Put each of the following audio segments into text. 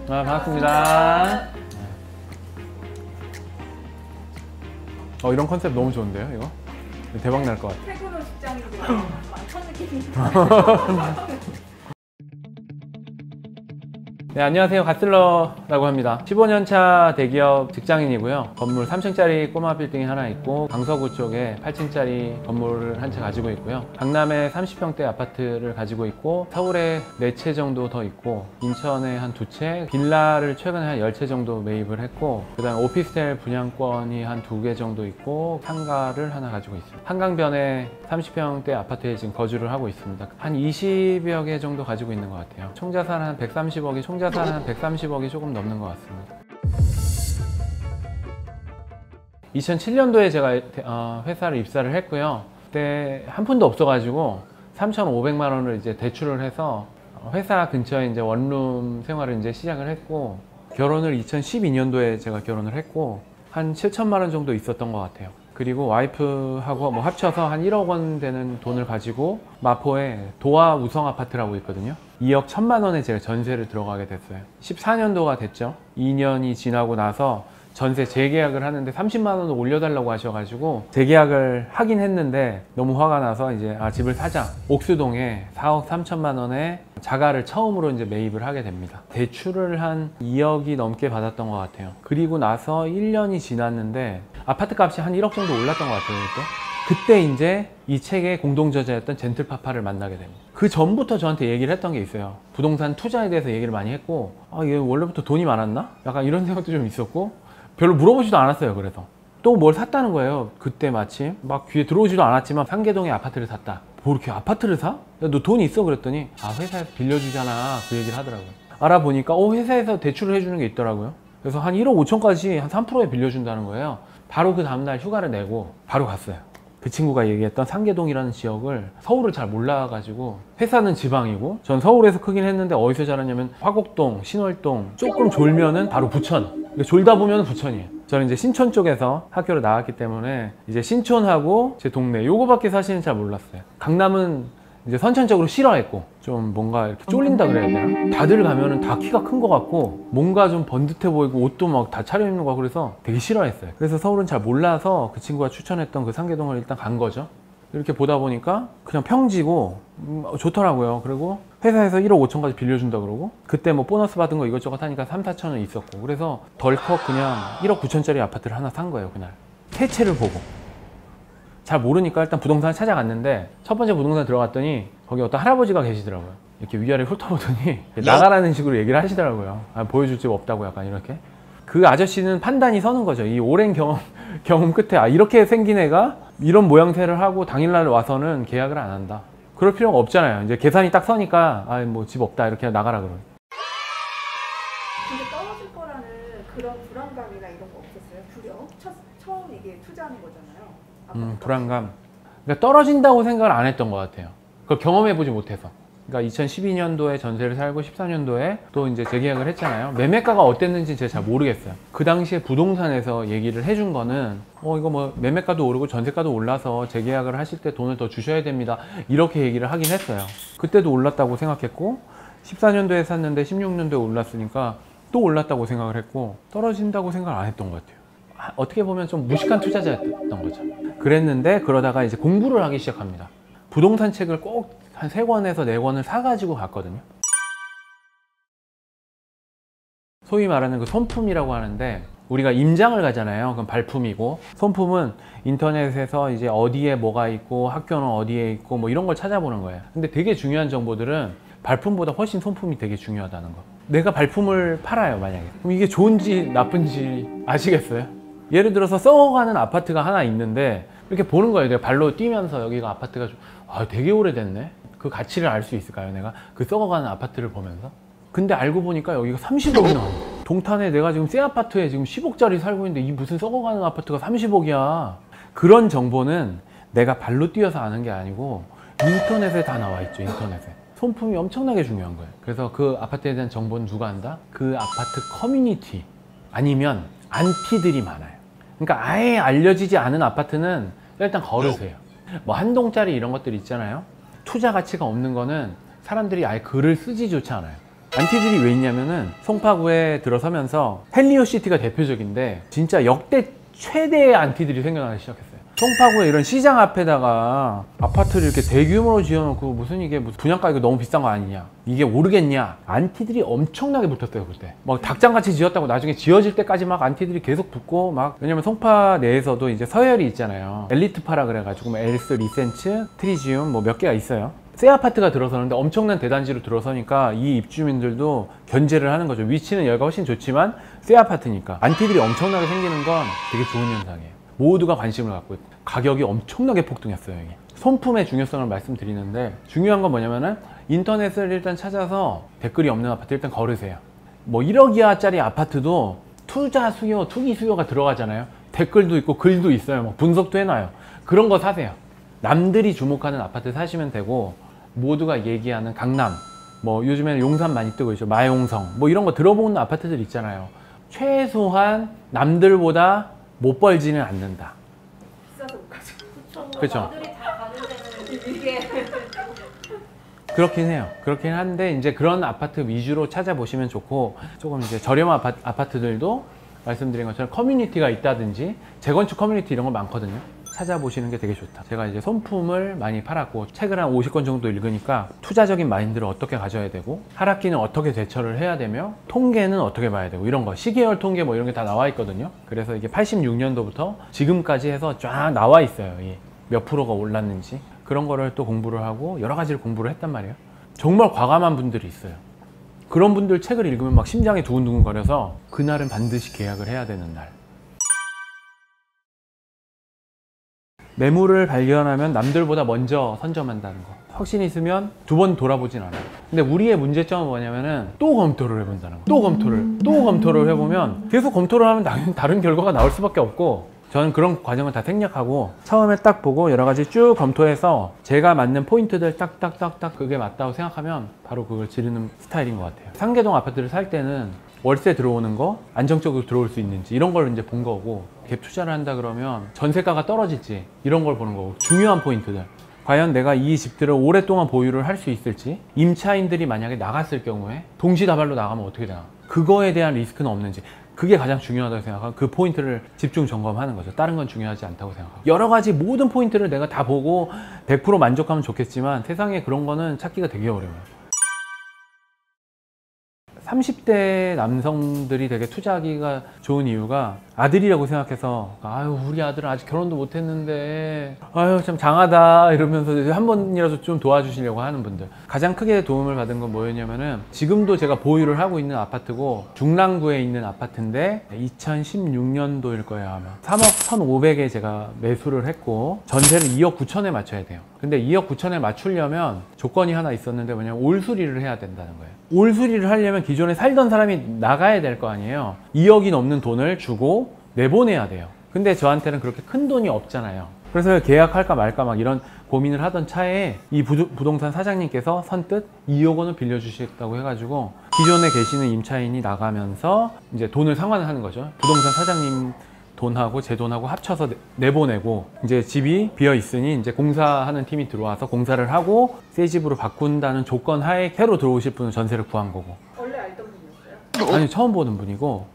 반갑습니다. 이런 컨셉 너무 좋은데요, 이거? 대박 날 것 같아요. 퇴근 후 직장인들 많던 느낌이. 네, 안녕하세요. 갓슬러라고 합니다. 15년차 대기업 직장인이고요. 건물 3층짜리 꼬마 빌딩이 하나 있고 강서구 쪽에 8층짜리 건물을 한 채 가지고 있고요. 강남에 30평대 아파트를 가지고 있고 서울에 4채 정도 더 있고 인천에 한 2채, 빌라를 최근에 한 10채 정도 매입을 했고 그 다음 오피스텔 분양권이 한 2개 정도 있고 상가를 하나 가지고 있습니다. 한강변에 30평대 아파트에 지금 거주를 하고 있습니다. 한 20여 개 정도 가지고 있는 것 같아요. 총자산 한 130억이 총자산 한 130억이 조금 넘는 것 같습니다. 2007년도에 제가 회사를 입사를 했고요. 그때 한 푼도 없어가지고 3,500만 원을 이제 대출을 해서 회사 근처에 이제 원룸 생활을 이제 시작을 했고 결혼을 2012년도에 제가 결혼을 했고 한 7천만 원 정도 있었던 것 같아요. 그리고 와이프하고 뭐 합쳐서 한 1억 원 되는 돈을 가지고 마포에 도화 우성 아파트라고 있거든요. 2억 1천만 원에 제가 전세를 들어가게 됐어요. 14년도가 됐죠. 2년이 지나고 나서 전세 재계약을 하는데 30만 원을 올려달라고 하셔가지고 재계약을 하긴 했는데 너무 화가 나서 이제 집을 사자. 옥수동에 4억 3천만 원에 자가를 처음으로 이제 매입을 하게 됩니다. 대출을 한 2억이 넘게 받았던 것 같아요. 그리고 나서 1년이 지났는데 아파트 값이 한 1억 정도 올랐던 것 같아요. 그때 이제 이 책의 공동저자였던 젠틀파파를 만나게 됩니다. 그 전부터 저한테 얘기를 했던 게 있어요. 부동산 투자에 대해서 얘기를 많이 했고 얘 원래부터 돈이 많았나? 약간 이런 생각도 좀 있었고 별로 물어보지도 않았어요. 그래서 또 뭘 샀다는 거예요. 그때 마침 막 귀에 들어오지도 않았지만 상계동에 아파트를 샀다. 뭐 이렇게 아파트를 사? 야, 너 돈 있어? 그랬더니 회사에서 빌려주잖아. 그 얘기를 하더라고요. 알아보니까 회사에서 대출을 해주는 게 있더라고요. 그래서 한 1억 5천까지 한 3%에 빌려준다는 거예요. 바로 그 다음날 휴가를 내고 바로 갔어요. 그 친구가 얘기했던 상계동이라는 지역을 서울을 잘 몰라가지고 회사는 지방이고 전 서울에서 크긴 했는데 어디서 자랐냐면 화곡동, 신월동 조금 졸면은 바로 부천. 졸다 보면 부천이에요. 저는 이제 신촌 쪽에서 학교를 나왔기 때문에 이제 신촌하고 제 동네 요거밖에 사실은 잘 몰랐어요. 강남은 이제 선천적으로 싫어했고 좀 뭔가 이렇게 쫄린다 그래야 되나? 다들 가면은 다 키가 큰 것 같고 뭔가 좀 번듯해 보이고 옷도 막 다 차려입는 거 같고 그래서 되게 싫어했어요. 그래서 서울은 잘 몰라서 그 친구가 추천했던 그 상계동을 일단 간 거죠. 이렇게 보다 보니까 그냥 평지고 좋더라고요. 그리고 회사에서 1억 5천까지 빌려준다 그러고 그때 뭐 보너스 받은 거 이것저것 하니까 3, 4천은 있었고 그래서 덜컥 그냥 1억 9천짜리 아파트를 하나 산 거예요. 그날 세 채를 보고 잘 모르니까 일단 부동산을 찾아갔는데 첫 번째 부동산 들어갔더니 거기 어떤 할아버지가 계시더라고요. 이렇게 위아래 훑어보더니 나가라는 식으로 얘기를 하시더라고요. 보여줄 집 없다고 약간 이렇게. 그 아저씨는 판단이 서는 거죠. 이 오랜 경험 끝에 이렇게 생긴 애가 이런 모양새를 하고 당일날 와서는 계약을 안 한다. 그럴 필요가 없잖아요. 이제 계산이 딱 서니까 뭐 집 없다 이렇게 나가라 그러요. 근데 떨어질 거라는 그런 불안감이나 이런 거 없었어요? 두려움? 처음 이게 투자하는 거잖아요. 불안감. 그러니까 떨어진다고 생각을 안 했던 것 같아요. 그걸 경험해보지 못해서. 그러니까 2012년도에 전세를 살고 14년도에 또 이제 재계약을 했잖아요. 매매가가 어땠는지 제가 잘 모르겠어요. 그 당시에 부동산에서 얘기를 해준 거는 이거 뭐 매매가도 오르고 전세가도 올라서 재계약을 하실 때 돈을 더 주셔야 됩니다. 이렇게 얘기를 하긴 했어요. 그때도 올랐다고 생각했고 14년도에 샀는데 16년도에 올랐으니까 또 올랐다고 생각을 했고 떨어진다고 생각을 안 했던 것 같아요. 어떻게 보면 좀 무식한 투자자였던 거죠. 그랬는데 그러다가 이제 공부를 하기 시작합니다. 부동산 책을 꼭 한 3권에서 4권을 사가지고 갔거든요. 소위 말하는 그 손품이라고 하는데 우리가 임장을 가잖아요. 그럼 발품이고 손품은 인터넷에서 이제 어디에 뭐가 있고 학교는 어디에 있고 뭐 이런 걸 찾아보는 거예요. 근데 되게 중요한 정보들은 발품보다 훨씬 손품이 되게 중요하다는 거. 내가 발품을 팔아요 만약에. 그럼 이게 좋은지 나쁜지 아시겠어요? 예를 들어서 썩어가는 아파트가 하나 있는데 이렇게 보는 거예요. 내가 발로 뛰면서 여기가 아파트가 되게 오래됐네. 그 가치를 알 수 있을까요? 내가 그 썩어가는 아파트를 보면서. 근데 알고 보니까 여기가 30억이 나와요. 동탄에 내가 지금 새 아파트에 지금 10억짜리 살고 있는데 이 무슨 썩어가는 아파트가 30억이야. 그런 정보는 내가 발로 뛰어서 아는 게 아니고 인터넷에 다 나와 있죠. 인터넷에. 손품이 엄청나게 중요한 거예요. 그래서 그 아파트에 대한 정보는 누가 안다? 그 아파트 커뮤니티 아니면 안티들이 많아요. 그러니까 아예 알려지지 않은 아파트는 일단 거르세요. 뭐 한 동짜리 이런 것들 있잖아요. 투자 가치가 없는 거는 사람들이 아예 글을 쓰지조차 않아요. 안티들이 왜 있냐면은 송파구에 들어서면서 헬리오시티가 대표적인데 진짜 역대 최대의 안티들이 생겨나기 시작했어요. 송파구에 이런 시장 앞에다가 아파트를 이렇게 대규모로 지어놓고 무슨 이게 무슨 분양가 이거 너무 비싼 거 아니냐, 이게 오르겠냐, 안티들이 엄청나게 붙었어요. 그때 막 닭장같이 지었다고 나중에 지어질 때까지 막 안티들이 계속 붙고 막. 왜냐면 송파 내에서도 이제 서열이 있잖아요. 엘리트파라 그래가지고 뭐 엘스, 리센츠, 트리지움 뭐 몇 개가 있어요. 새 아파트가 들어서는데 엄청난 대단지로 들어서니까 이 입주민들도 견제를 하는 거죠. 위치는 여기가 훨씬 좋지만 새 아파트니까 안티들이 엄청나게 생기는 건 되게 좋은 현상이에요. 모두가 관심을 갖고 있고 가격이 엄청나게 폭등했어요. 이게 손품의 중요성을 말씀드리는데, 중요한 건 뭐냐면은 인터넷을 일단 찾아서 댓글이 없는 아파트 일단 걸으세요. 뭐 1억 이하짜리 아파트도 투자 수요, 투기 수요가 들어가잖아요. 댓글도 있고 글도 있어요. 뭐 분석도 해놔요. 그런 거 사세요. 남들이 주목하는 아파트 사시면 되고, 모두가 얘기하는 강남, 뭐 요즘에는 용산 많이 뜨고 있죠. 마용성 뭐 이런 거 들어보는 아파트들 있잖아요. 최소한 남들보다 못 벌지는 않는다. 비싸서 못 가죠. 그렇죠. 남들이 다 가는 데는 이게 그렇긴 해요. 그렇긴 한데 이제 그런 아파트 위주로 찾아보시면 좋고, 조금 이제 저렴한 아파트들도 말씀드린 것처럼 커뮤니티가 있다든지 재건축 커뮤니티 이런 거 많거든요. 찾아보시는 게 되게 좋다. 제가 이제 손품을 많이 팔았고 책을 한 50권 정도 읽으니까 투자적인 마인드를 어떻게 가져야 되고, 하락기는 어떻게 대처를 해야 되며, 통계는 어떻게 봐야 되고, 이런 거 시계열 통계 뭐 이런 게 다 나와 있거든요. 그래서 이게 86년도부터 지금까지 해서 쫙 나와 있어요. 몇 프로가 올랐는지 그런 거를 또 공부를 하고 여러 가지를 공부를 했단 말이에요. 정말 과감한 분들이 있어요. 그런 분들 책을 읽으면 막 심장이 두근두근 거려서 그날은 반드시 계약을 해야 되는 날. 매물을 발견하면 남들보다 먼저 선점한다는 거 확신이 있으면 두 번 돌아보진 않아요. 근데 우리의 문제점은 뭐냐면은 또 검토를 해본다는 거. 또 검토를 해보면 계속 검토를 하면 당연히 다른 결과가 나올 수밖에 없고, 저는 그런 과정을 다 생략하고 처음에 딱 보고 여러 가지 쭉 검토해서 제가 맞는 포인트들 딱딱딱딱 그게 맞다고 생각하면 바로 그걸 지르는 스타일인 것 같아요. 상계동 아파트를 살 때는 월세 들어오는 거 안정적으로 들어올 수 있는지 이런 걸 이제 본 거고, 갭 투자를 한다 그러면 전세가가 떨어질지 이런 걸 보는 거고, 중요한 포인트들. 과연 내가 이 집들을 오랫동안 보유를 할 수 있을지, 임차인들이 만약에 나갔을 경우에 동시다발로 나가면 어떻게 되나, 그거에 대한 리스크는 없는지, 그게 가장 중요하다고 생각하고 그 포인트를 집중 점검하는 거죠. 다른 건 중요하지 않다고 생각하고, 여러 가지 모든 포인트를 내가 다 보고 100% 만족하면 좋겠지만 세상에 그런 거는 찾기가 되게 어려워요. 30대 남성들이 되게 투자하기가 좋은 이유가, 아들이라고 생각해서 아유 우리 아들은 아직 결혼도 못 했는데 아유 참 장하다 이러면서 한 번이라도 좀 도와주시려고 하는 분들, 가장 크게 도움을 받은 건 뭐였냐면은, 지금도 제가 보유를 하고 있는 아파트고 중랑구에 있는 아파트인데 2016년도일 거예요 아마. 3억 1,500에 제가 매수를 했고 전세를 2억 9천에 맞춰야 돼요. 근데 2억 9천에 맞추려면 조건이 하나 있었는데 뭐냐면 올수리를 해야 된다는 거예요. 올수리를 하려면 기존에 살던 사람이 나가야 될 거 아니에요. 2억이 넘는 돈을 주고 내보내야 돼요. 근데 저한테는 그렇게 큰 돈이 없잖아요. 그래서 계약할까 말까 막 이런 고민을 하던 차에 이 부동산 사장님께서 선뜻 2억 원을 빌려주시겠다고 해가지고 기존에 계시는 임차인이 나가면서 이제 돈을 상환을 하는 거죠. 부동산 사장님 돈하고 제 돈하고 합쳐서 내보내고, 이제 집이 비어 있으니 이제 공사하는 팀이 들어와서 공사를 하고 새 집으로 바꾼다는 조건 하에 새로 들어오실 분은 전세를 구한 거고. 원래 알던 분이었어요? 아니 처음 보는 분이고,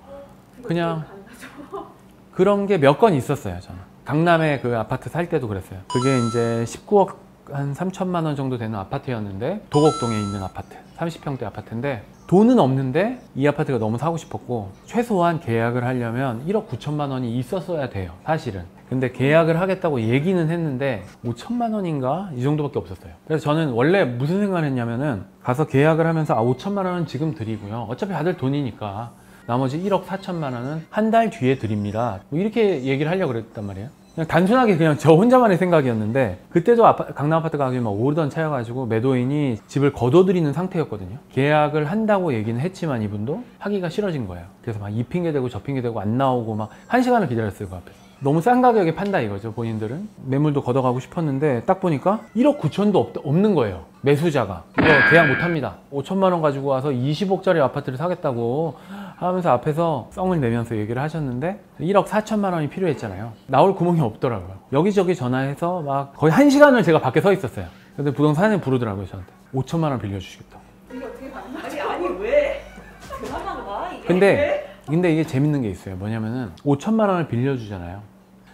그냥 가능하죠. 그런 게 몇 건 있었어요. 저는 강남에 그 아파트 살 때도 그랬어요. 그게 이제 19억 한 3천만 원 정도 되는 아파트였는데, 도곡동에 있는 아파트 30평대 아파트인데 돈은 없는데 이 아파트가 너무 사고 싶었고, 최소한 계약을 하려면 1억 9천만 원이 있었어야 돼요 사실은. 근데 계약을 하겠다고 얘기는 했는데 5천만 원인가 이 정도밖에 없었어요. 그래서 저는 원래 무슨 생각을 했냐면은, 가서 계약을 하면서 5천만 원은 지금 드리고요, 어차피 받을 돈이니까 나머지 1억 4천만 원은 한 달 뒤에 드립니다, 뭐 이렇게 얘기를 하려고 그랬단 말이에요. 그냥 단순하게 그냥 저 혼자만의 생각이었는데, 그때도 강남 아파트 가격이 막 오르던 차여가지고 매도인이 집을 거둬들이는 상태였거든요. 계약을 한다고 얘기는 했지만 이분도 하기가 싫어진 거예요. 그래서 막 이 핑계 대고 저 핑계 대고 안 나오고 막 1시간을 기다렸어요 그 앞에서. 너무 싼 가격에 판다 이거죠. 본인들은 매물도 걷어가고 싶었는데 딱 보니까 1억 9천도 없는 거예요. 매수자가 이거 계약 못합니다, 5천만 원 가지고 와서 20억짜리 아파트를 사겠다고 하면서 앞에서 썽을 내면서 얘기를 하셨는데 1억 4천만 원이 필요했잖아요. 나올 구멍이 없더라고요. 여기저기 전화해서 막 거의 1시간을 제가 밖에 서 있었어요. 근데 부동산에 부르더라고요 저한테. 5천만 원 빌려주시겠다고. 이게 어떻게 가능하죠? 아니 왜? 그만한 거야 이게? 근데 이게 재밌는 게 있어요. 뭐냐면은 5천만 원을 빌려주잖아요.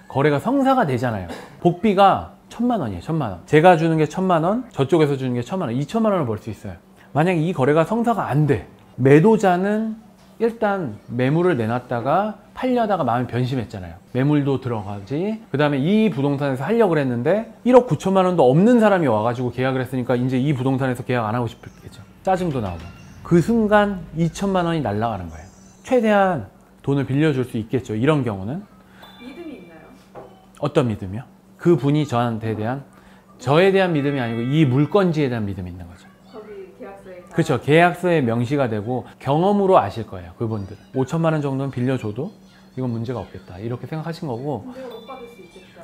거래가 성사가 되잖아요. 복비가 1,000만 원이에요. 1,000만 원. 제가 주는 게 1,000만 원, 저쪽에서 주는 게 1,000만 원, 2천만 원을 벌 수 있어요. 만약에 이 거래가 성사가 안 돼. 매도자는 일단 매물을 내놨다가 팔려다가 마음이 변심했잖아요. 매물도 들어가지. 그 다음에 이 부동산에서 하려고 했는데 1억 9천만 원도 없는 사람이 와가지고 계약을 했으니까 이제 이 부동산에서 계약 안 하고 싶겠죠. 짜증도 나고. 그 순간 2천만 원이 날아가는 거예요. 최대한 돈을 빌려줄 수 있겠죠. 이런 경우는. 믿음이 있나요? 어떤 믿음이요? 그 분이 저에 대한 믿음이 아니고 이 물건지에 대한 믿음이 있는 거죠. 거기 계약서에 그렇죠. 계약서에 명시가 되고 경험으로 아실 거예요. 그분들 5천만 원 정도는 빌려줘도 이건 문제가 없겠다 이렇게 생각하신 거고, 문제가 못 받을 수 있겠다.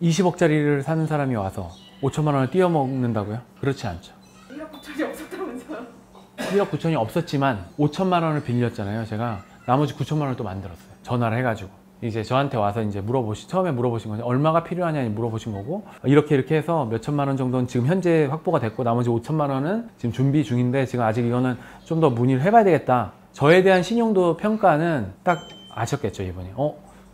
20억짜리를 사는 사람이 와서 5천만 원을 띄어먹는다고요? 그렇지 않죠. 1억 9천이 없었다면서요? 1억 9천이 없었지만 5천만 원을 빌렸잖아요. 제가 나머지 9천만 원을 또 만들었어요. 전화를 해가지고 이제 저한테 와서 이제 처음에 물어보신 거죠. 얼마가 필요하냐 물어보신 거고, 이렇게 해서 몇 천만 원 정도는 지금 현재 확보가 됐고 나머지 5천만 원은 지금 준비 중인데 지금 아직 이거는 좀 더 문의를 해봐야 되겠다. 저에 대한 신용도 평가는 딱 아셨겠죠, 이분이.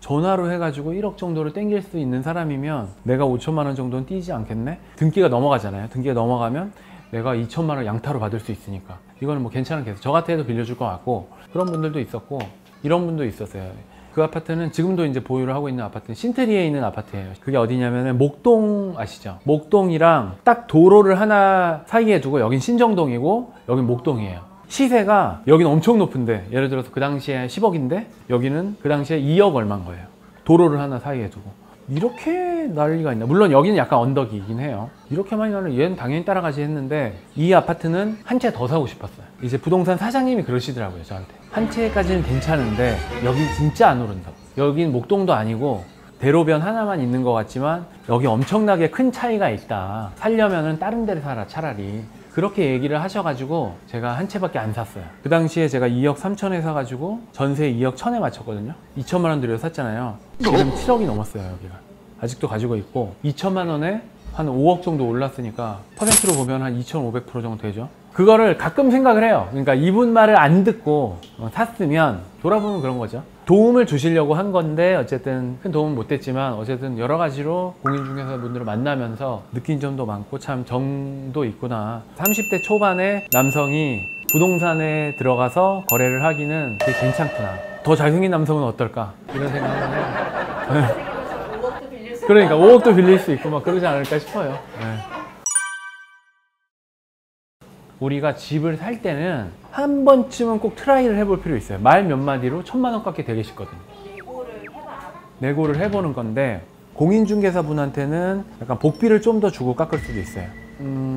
전화로 해가지고 1억 정도를 땡길 수 있는 사람이면 내가 5천만 원 정도는 띄지 않겠네? 등기가 넘어가잖아요. 등기가 넘어가면 내가 2천만 원 양타로 받을 수 있으니까 이거는 뭐 괜찮은 케이스. 저 같아도 빌려줄 것 같고, 그런 분들도 있었고 이런 분도 있었어요. 그 아파트는 지금도 이제 보유를 하고 있는 아파트는 신트리에 있는 아파트예요. 그게 어디냐면은 목동 아시죠? 목동이랑 딱 도로를 하나 사이에 두고 여긴 신정동이고 여긴 목동이에요. 시세가 여기는 엄청 높은데 예를 들어서 그 당시에 10억인데 여기는 그 당시에 2억 얼마인 거예요. 도로를 하나 사이에 두고. 이렇게 난리가 있나? 물론 여기는 약간 언덕이긴 해요. 이렇게 많이 나는 얘는 당연히 따라가지 했는데 이 아파트는 한 채 더 사고 싶었어요. 이제 부동산 사장님이 그러시더라고요, 저한테. 한 채까지는 괜찮은데 여기 진짜 안 오른다고. 여긴 목동도 아니고 대로변 하나만 있는 것 같지만 여기 엄청나게 큰 차이가 있다. 살려면은 다른 데를 살아, 차라리. 그렇게 얘기를 하셔가지고 제가 한 채밖에 안 샀어요. 그 당시에 제가 2억 3천에 사가지고 전세 2억 1천에 맞췄거든요. 2천만 원 들여 샀잖아요. 지금 7억이 넘었어요, 여기가. 아직도 가지고 있고 2천만 원에 한 5억 정도 올랐으니까 퍼센트로 보면 한 2,500% 정도 되죠. 그거를 가끔 생각을 해요. 그러니까 이분 말을 안 듣고 샀으면, 돌아보면 그런 거죠. 도움을 주시려고 한 건데 어쨌든 큰 도움은 못 됐지만 어쨌든 여러 가지로 공인중개사분들을 만나면서 느낀 점도 많고 참 정도 있구나. 30대 초반에 남성이 부동산에 들어가서 거래를 하기는 되게 괜찮구나. 더 잘생긴 남성은 어떨까? 이런 생각을 해요. 5억도 빌릴 수 그러니까 5억도 빌릴 수 있고 막 그러지 않을까 싶어요. 네. 우리가 집을 살 때는 한 번쯤은 꼭 트라이를 해볼 필요 있어요. 말 몇 마디로 1,000만 원 깎게 되게 쉽거든요. 내고를 해보는 건데, 공인중개사분한테는 약간 복비를 좀 더 주고 깎을 수도 있어요.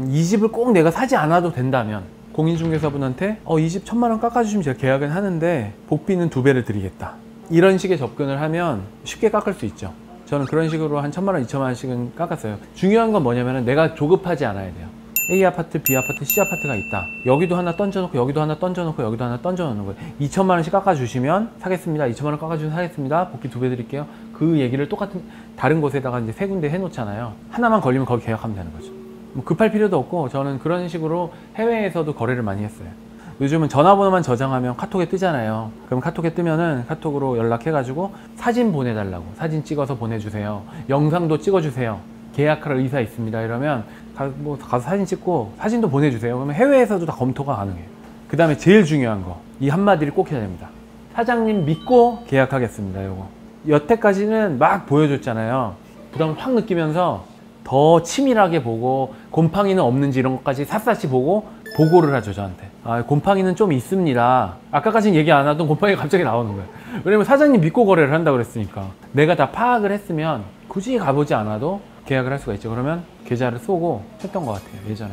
이 집을 꼭 내가 사지 않아도 된다면 공인중개사분한테 이 집 1,000만 원 깎아주시면 제가 계약은 하는데 복비는 2배를 드리겠다. 이런 식의 접근을 하면 쉽게 깎을 수 있죠. 저는 그런 식으로 한 1,000만 원, 2천만 원씩은 깎았어요. 중요한 건 뭐냐면 내가 조급하지 않아야 돼요. A 아파트, B 아파트, C 아파트가 있다. 여기도 하나 던져놓고 여기도 하나 던져놓고 여기도 하나 던져놓는 거예요. 2천만 원씩 깎아주시면 사겠습니다. 2천만 원 깎아주시면 사겠습니다. 복비 2배 드릴게요. 그 얘기를 똑같은 다른 곳에다가 이제 3군데 해놓잖아요. 하나만 걸리면 거기 계약하면 되는 거죠. 뭐 급할 필요도 없고 저는 그런 식으로 해외에서도 거래를 많이 했어요. 요즘은 전화번호만 저장하면 카톡에 뜨잖아요. 그럼 카톡에 뜨면은 카톡으로 연락해가지고 사진 보내달라고, 사진 찍어서 보내주세요. 영상도 찍어주세요. 계약할 의사 있습니다. 이러면 가서 사진 찍고 사진도 보내주세요. 그러면 해외에서도 다 검토가 가능해요. 그 다음에 제일 중요한 거, 이 한마디를 꼭 해야 됩니다. 사장님 믿고 계약하겠습니다. 요거 여태까지는 막 보여줬잖아요. 부담을 확 느끼면서 더 치밀하게 보고 곰팡이는 없는지 이런 것까지 샅샅이 보고 보고를 하죠, 저한테. 곰팡이는 좀 있습니다. 아까까지는 얘기 안 하던 곰팡이가 갑자기 나오는 거예요. 왜냐면 사장님 믿고 거래를 한다고 그랬으니까. 내가 다 파악을 했으면 굳이 가보지 않아도 계약을 할 수가 있죠. 그러면 계좌를 쏘고 했던 것 같아요, 예전에.